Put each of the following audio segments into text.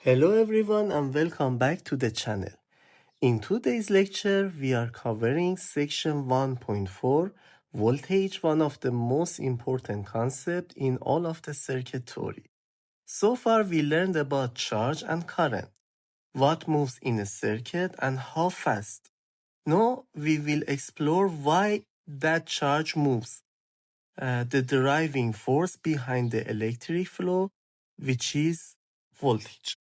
Hello everyone and welcome back to the channel. In today's lecture, we are covering section 1.4, voltage, one of the most important concepts in all of the circuit theory. So far, we learned about charge and current, what moves in a circuit and how fast. Now, we will explore why that charge moves, the driving force behind the electric flow, which is voltage.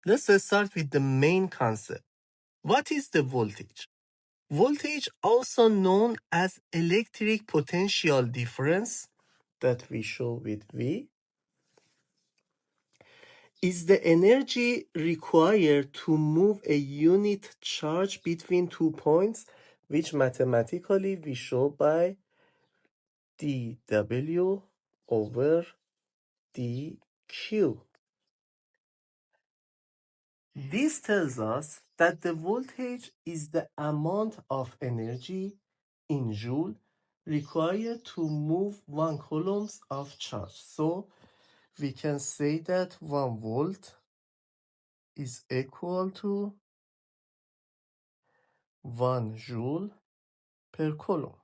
Let's start with the main concept. What is the voltage? Voltage, also known as electric potential difference, that we show with V, is the energy required to move a unit charge between 2 points, which mathematically we show by dW over dQ. This tells us that the voltage is the amount of energy in joule required to move 1 coulomb of charge. So we can say that 1 volt is equal to 1 joule per coulomb.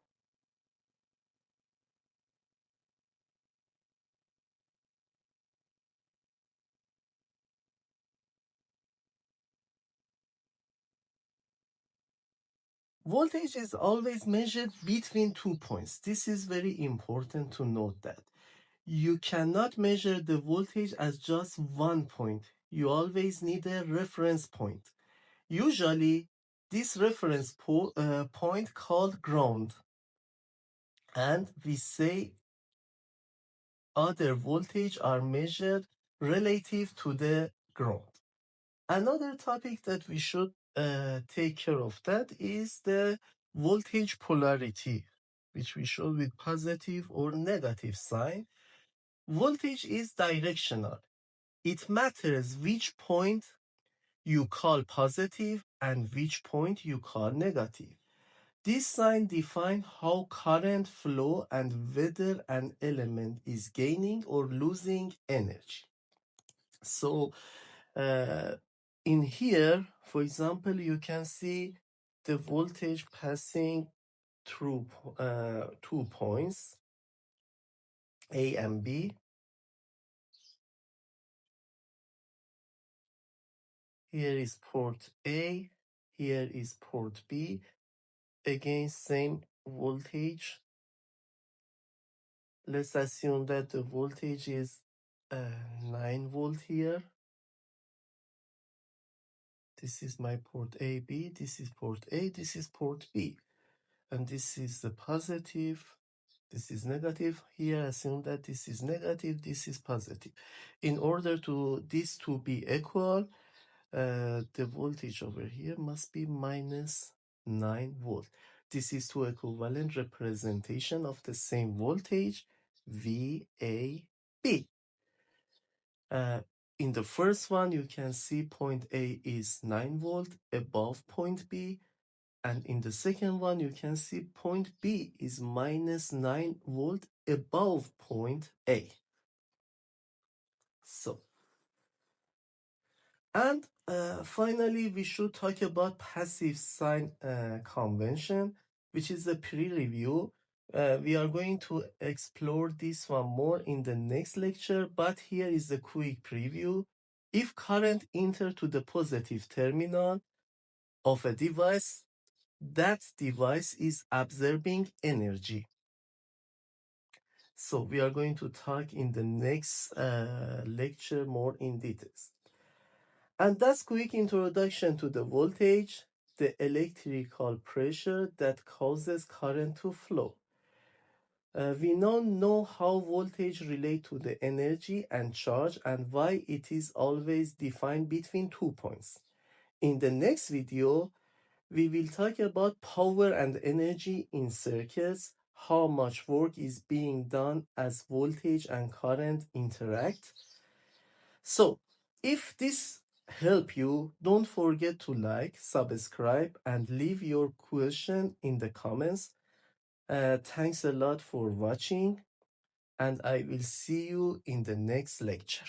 Voltage is always measured between 2 points. This is very important to note that. You cannot measure the voltage as just 1 point. You always need a reference point. Usually, this reference point called ground, and we say other voltage are measured relative to the ground. Another topic that we should take care of that is the voltage polarity, which we show with positive or negative sign. Voltage is directional. It matters which point you call positive and which point you call negative. This sign defines how current flow and whether an element is gaining or losing energy. So in here, for example, you can see the voltage passing through 2 points, A and B. Here is port A, here is port B. Again, same voltage. Let's assume that the voltage is 9 volt here. This is my port AB, this is port A, this is port B. And this is the positive, this is negative. Here, assume that this is negative, this is positive. In order to this to be equal, the voltage over here must be minus 9 volt. This is two equivalent representation of the same voltage, VAB. In the first one, you can see point A is 9 volt above point B. And in the second one, you can see point B is minus 9 volt above point A. So, and finally, we should talk about passive sign convention, which is a pre-review. We are going to explore this one more in the next lecture, but here is a quick preview. If current enter to the positive terminal of a device, that device is absorbing energy. So we are going to talk in the next lecture more in details. And that's quick introduction to the voltage, the electrical pressure that causes current to flow. We now know how voltage relate to the energy and charge and why it is always defined between 2 points. In the next video, we will talk about power and energy in circuits, how much work is being done as voltage and current interact. So, if this help you, don't forget to like, subscribe, and leave your question in the comments. Thanks a lot for watching, and I will see you in the next lecture.